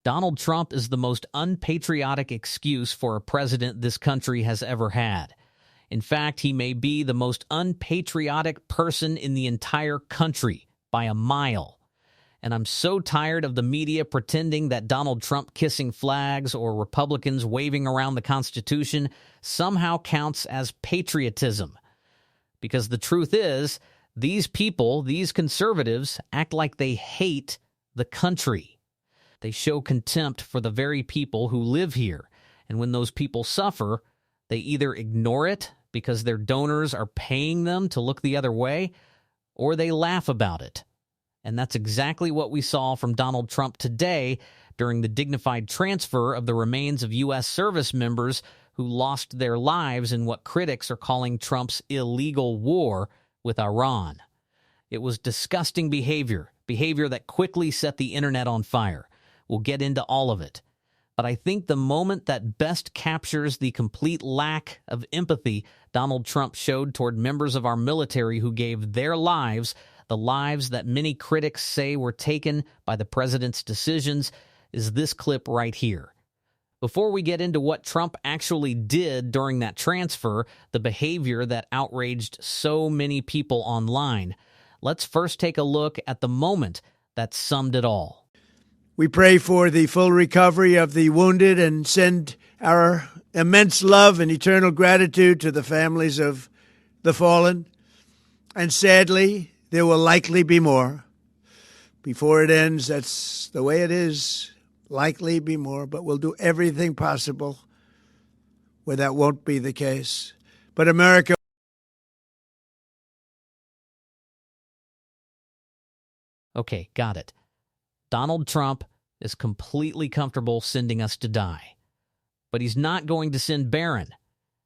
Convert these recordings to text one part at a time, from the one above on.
Donald Trump is the most unpatriotic excuse for a president this country has ever had. In fact, he may be the most unpatriotic person in the entire country by a mile. And I'm so tired of the media pretending that Donald Trump kissing flags or Republicans waving around the Constitution somehow counts as patriotism. Because the truth is, these people, these conservatives, act like they hate the country. They show contempt for the very people who live here. And when those people suffer, they either ignore it because their donors are paying them to look the other way, or they laugh about it. And that's exactly what we saw from Donald Trump today during the dignified transfer of the remains of U.S. service members who lost their lives in what critics are calling Trump's illegal war with Iran. It was disgusting behavior that quickly set the internet on fire. We'll get into all of it. But I think the moment that best captures the complete lack of empathy Donald Trump showed toward members of our military who gave their lives, the lives that many critics say were taken by the president's decisions, is this clip right here. Before we get into what Trump actually did during that transfer, the behavior that outraged so many people online, let's first take a look at the moment that summed it all. We pray for the full recovery of the wounded and send our immense love and eternal gratitude to the families of the fallen. And sadly, there will likely be more. Before it ends, that's the way it is. Likely be more, but we'll do everything possible where that won't be the case. But America... Okay, got it. Donald Trump is completely comfortable sending us to die. But he's not going to send Barron.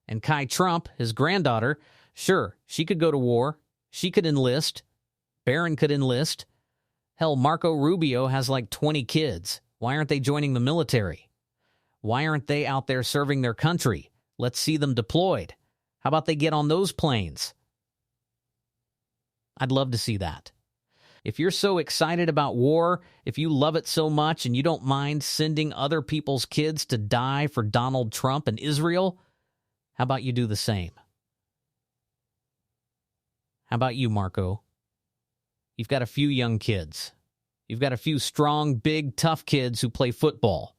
And Kai Trump, his granddaughter, sure, she could go to war. She could enlist. Barron could enlist. Hell, Marco Rubio has like 20 kids. Why aren't they joining the military? Why aren't they out there serving their country? Let's see them deployed. How about they get on those planes? I'd love to see that. If you're so excited about war, if you love it so much and you don't mind sending other people's kids to die for Donald Trump and Israel, how about you do the same? How about you, Marco? You've got a few young kids. You've got a few strong, big, tough kids who play football.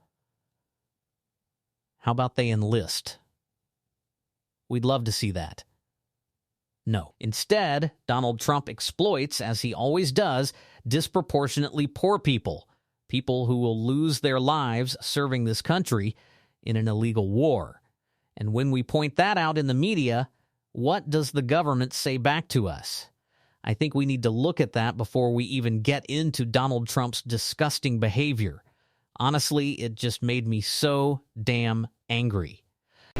How about they enlist? We'd love to see that. No. Instead, Donald Trump exploits, as he always does, disproportionately poor people, people who will lose their lives serving this country in an illegal war. And when we point that out in the media, what does the government say back to us? I think we need to look at that before we even get into Donald Trump's disgusting behavior. Honestly, it just made me so damn angry.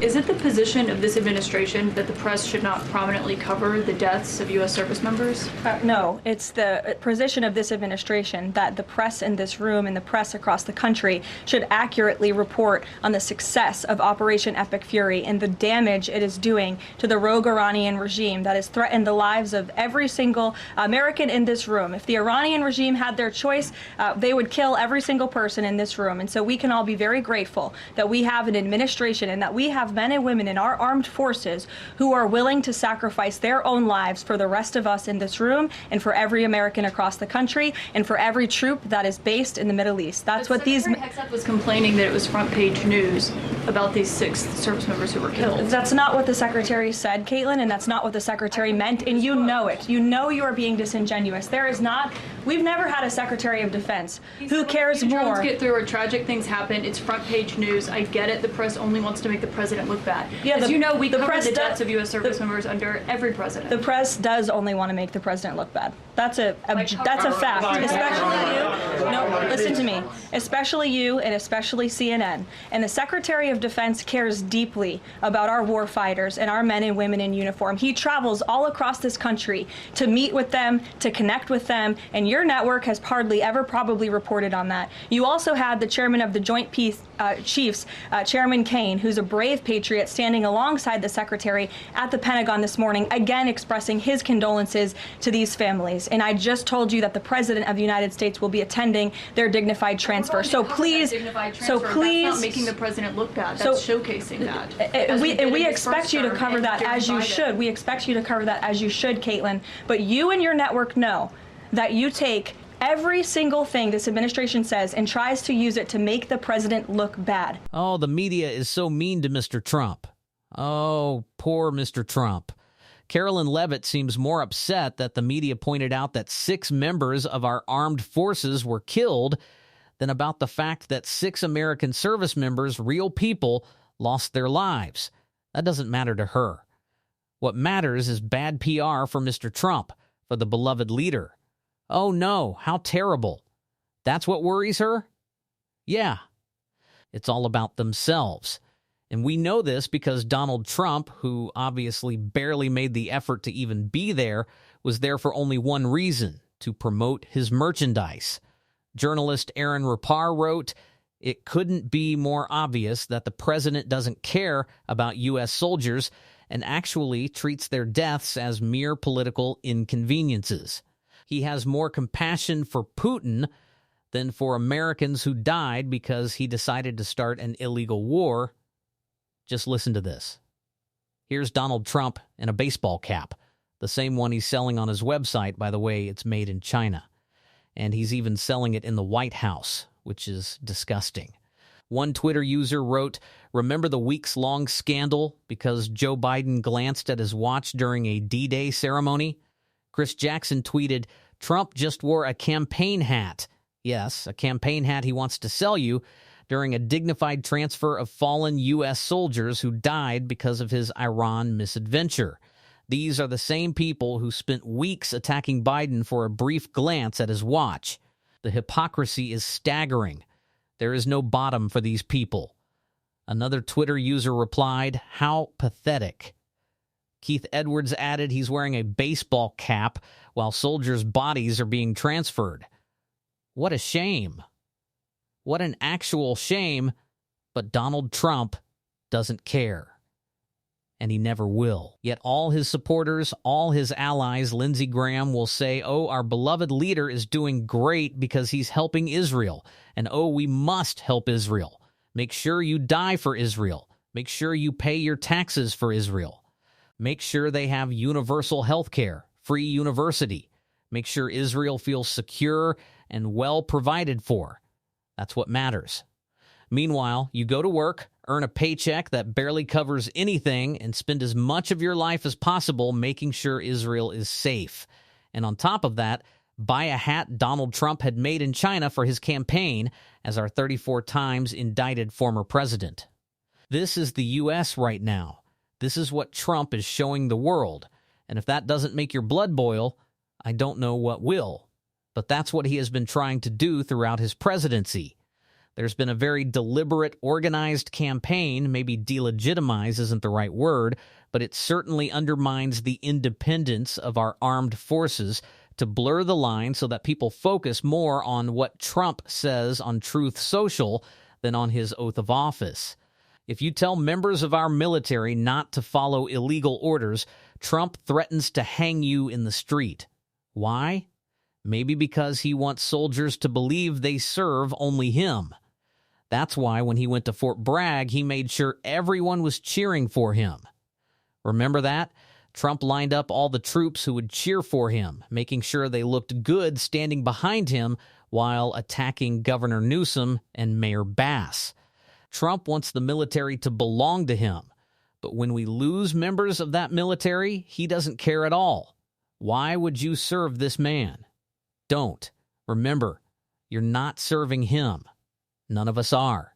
Is it the position of this administration that the press should not prominently cover the deaths of U.S. service members? No, it's the position of this administration that the press in this room and the press across the country should accurately report on the success of Operation Epic Fury and the damage it is doing to the rogue Iranian regime that has threatened the lives of every single American in this room. If the Iranian regime had their choice, they would kill every single person in this room. And so we can all be very grateful that we have an administration and that we have men and women in our armed forces who are willing to sacrifice their own lives for the rest of us in this room and for every American across the country and for every troop that is based in the Middle East. That's what these... Secretary Hegseth was complaining that it was front page news about these 6 service members who were killed. That's not what the Secretary said, Caitlin, and that's not what the Secretary meant, and you know it. You know you are being disingenuous. There is not... We've never had a Secretary of Defense who cares more. Get through or tragic things happen. It's front page news. I get it. The press only wants to make the president look bad. Yeah, as you know, we cover the deaths does, of U.S. service members under every president. The press does only want to make the president look bad. That's a fact. Especially you. No, listen to me. Especially you and especially CNN. And the Secretary of Defense cares deeply about our war fighters and our men and women in uniform. He travels all across this country to meet with them, to connect with them, and your network has hardly ever probably reported on that. You also had the chairman of the Joint Chiefs, Chairman Kane, who's a brave patriot, standing alongside the secretary at the Pentagon this morning, again expressing his condolences to these families. And I just told you that the President of the United States will be attending their dignified transfer. So please, that's not making the president look bad. That's showcasing that. We expect you to cover that as you should. We expect you to cover that as you should, Caitlin. But you and your network know that you take every single thing this administration says and tries to use it to make the president look bad. Oh, the media is so mean to Mr. Trump. Oh, poor Mr. Trump. Carolyn Levitt seems more upset that the media pointed out that 6 members of our armed forces were killed than about the fact that 6 American service members, real people, lost their lives. That doesn't matter to her. What matters is bad PR for Mr. Trump, for the beloved leader. Oh no, how terrible. That's what worries her? Yeah. It's all about themselves. And we know this because Donald Trump, who obviously barely made the effort to even be there, was there for only one reason: to promote his merchandise. Journalist Aaron Rapar wrote, "It couldn't be more obvious that the president doesn't care about U.S. soldiers and actually treats their deaths as mere political inconveniences. He has more compassion for Putin than for Americans who died because he decided to start an illegal war." Just listen to this. Here's Donald Trump in a baseball cap, the same one he's selling on his website. By the way, it's made in China. And he's even selling it in the White House, which is disgusting. One Twitter user wrote, "Remember the weeks-long scandal because Joe Biden glanced at his watch during a D-Day ceremony?" Chris Jackson tweeted, "Trump just wore a campaign hat." Yes, a campaign hat he wants to sell you during a dignified transfer of fallen U.S. soldiers who died because of his Iran misadventure. These are the same people who spent weeks attacking Biden for a brief glance at his watch. The hypocrisy is staggering. There is no bottom for these people. Another Twitter user replied, "How pathetic." Keith Edwards added he's wearing a baseball cap while soldiers' bodies are being transferred. What a shame. What an actual shame, but Donald Trump doesn't care. And he never will. Yet all his supporters, all his allies, Lindsey Graham, will say, "Oh, our beloved leader is doing great because he's helping Israel. And oh, we must help Israel. Make sure you die for Israel. Make sure you pay your taxes for Israel. Make sure they have universal health care, free university. Make sure Israel feels secure and well provided for. That's what matters." Meanwhile, you go to work, earn a paycheck that barely covers anything, and spend as much of your life as possible making sure Israel is safe. And on top of that, buy a hat Donald Trump had made in China for his campaign as our 34 times indicted former president. This is the U.S. right now. This is what Trump is showing the world. And if that doesn't make your blood boil, I don't know what will. But that's what he has been trying to do throughout his presidency. There's been a very deliberate, organized campaign. Maybe delegitimize isn't the right word, but it certainly undermines the independence of our armed forces to blur the line so that people focus more on what Trump says on Truth Social than on his oath of office. If you tell members of our military not to follow illegal orders, Trump threatens to hang you in the street. Why? Maybe because he wants soldiers to believe they serve only him. That's why when he went to Fort Bragg, he made sure everyone was cheering for him. Remember that? Trump lined up all the troops who would cheer for him, making sure they looked good standing behind him while attacking Governor Newsom and Mayor Bass. Trump wants the military to belong to him, but when we lose members of that military, he doesn't care at all. Why would you serve this man? Don't. Remember, you're not serving him. None of us are.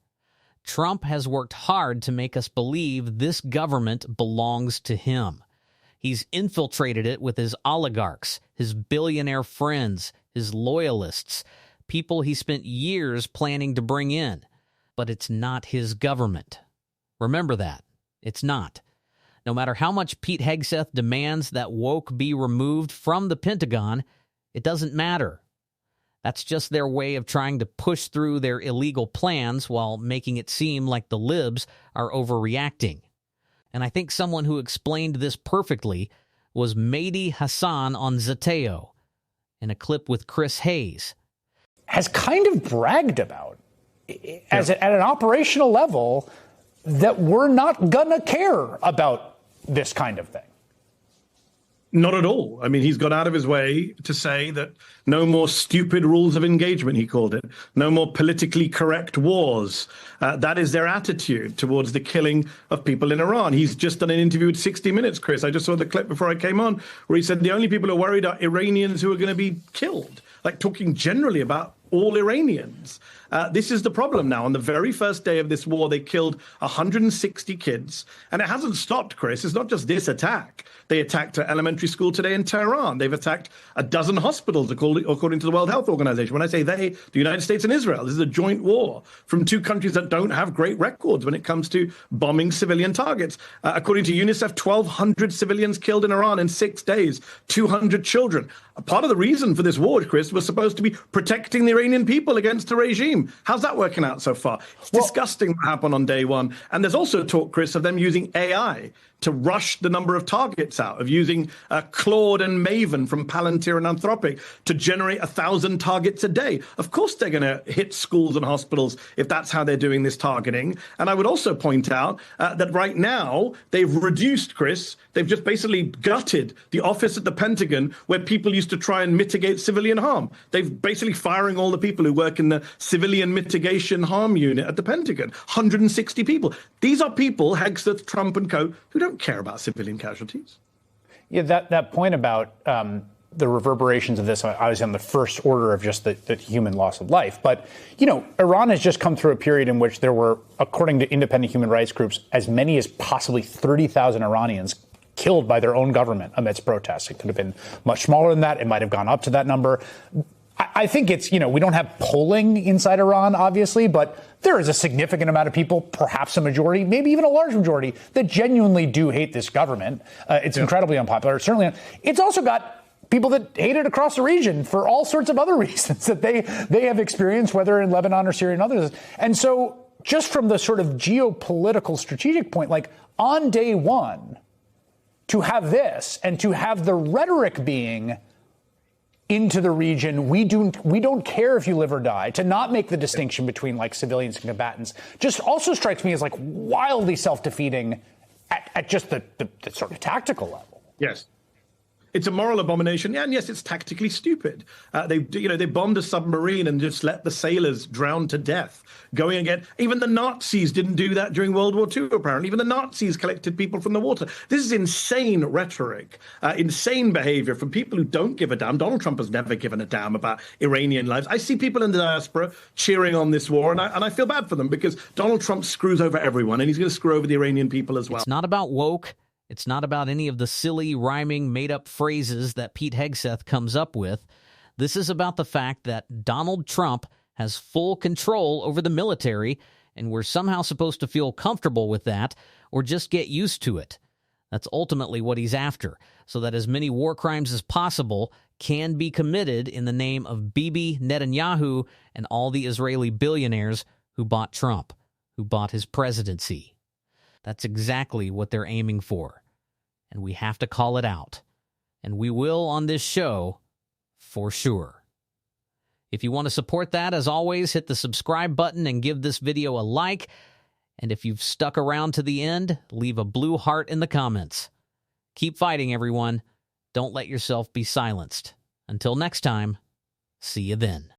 Trump has worked hard to make us believe this government belongs to him. He's infiltrated it with his oligarchs, his billionaire friends, his loyalists, people he spent years planning to bring in. But it's not his government. Remember that. It's not. No matter how much Pete Hegseth demands that woke be removed from the Pentagon, it doesn't matter. That's just their way of trying to push through their illegal plans while making it seem like the libs are overreacting. And I think someone who explained this perfectly was Mehdi Hassan on Zateo in a clip with Chris Hayes. Has kind of bragged about, at an operational level, that we're not going to care about this kind of thing. Not at all. I mean, he's gone out of his way to say that no more stupid rules of engagement, he called it. No more politically correct wars. That is their attitude towards the killing of people in Iran. He's just done an interview with 60 Minutes, Chris. I just saw the clip before I came on, where he said the only people who are worried are Iranians who are going to be killed, like talking generally about all Iranians. This is the problem now. On the very first day of this war, they killed 160 kids. And it hasn't stopped, Chris. It's not just this attack. They attacked an elementary school today in Tehran. They've attacked a dozen hospitals, according to the World Health Organization. When I say they, the United States and Israel. This is a joint war from two countries that don't have great records when it comes to bombing civilian targets. According to UNICEF, 1,200 civilians killed in Iran in 6 days, 200 children. Part of the reason for this war, Chris, was supposed to be protecting the Iranian people against the regime. How's that working out so far? It's disgusting what happened on day one. And there's also talk, Chris, of them using AI to rush the number of targets out, of using Claude and Maven from Palantir and Anthropic to generate 1,000 targets a day. Of course they're going to hit schools and hospitals if that's how they're doing this targeting. And I would also point out that right now they've reduced, Chris, they've just basically gutted the office at the Pentagon where people used to try and mitigate civilian harm. They've basically firing all the people who work in the civilian mitigation harm unit at the Pentagon, 160 people. These are people, Hegseth, Trump and co., who don't care about civilian casualties. Yeah, that point about the reverberations of this, I was on the first order of just the human loss of life. But, you know, Iran has just come through a period in which there were, according to independent human rights groups, as many as possibly 30,000 Iranians killed by their own government amidst protests. It could have been much smaller than that. It might have gone up to that number. I think it's, you know, we don't have polling inside Iran, obviously, but there is a significant amount of people, perhaps a majority, maybe even a large majority, that genuinely do hate this government. It's incredibly unpopular. Certainly, it's also got people that hate it across the region for all sorts of other reasons that they have experienced, whether in Lebanon or Syria and others. And so just from the sort of geopolitical strategic point, like on day one, to have this and to have the rhetoric being into the region, we don't care if you live or die, to not make the distinction between like civilians and combatants, just also strikes me as like wildly self-defeating at just the sort of tactical level. Yes. It's a moral abomination, and yes, it's tactically stupid. They bombed a submarine and just let the sailors drown to death. Going again, even the Nazis didn't do that during World War II, apparently. Even the Nazis collected people from the water. This is insane rhetoric, insane behavior from people who don't give a damn. Donald Trump has never given a damn about Iranian lives. I see people in the diaspora cheering on this war, and I feel bad for them because Donald Trump screws over everyone, and he's going to screw over the Iranian people as well. It's not about woke. It's not about any of the silly, rhyming, made-up phrases that Pete Hegseth comes up with. This is about the fact that Donald Trump has full control over the military, and we're somehow supposed to feel comfortable with that or just get used to it. That's ultimately what he's after, so that as many war crimes as possible can be committed in the name of Bibi Netanyahu and all the Israeli billionaires who bought Trump, who bought his presidency. That's exactly what they're aiming for, and we have to call it out, and we will on this show for sure. If you want to support that, as always, hit the subscribe button and give this video a like, and if you've stuck around to the end, leave a blue heart in the comments. Keep fighting, everyone. Don't let yourself be silenced. Until next time, see you then.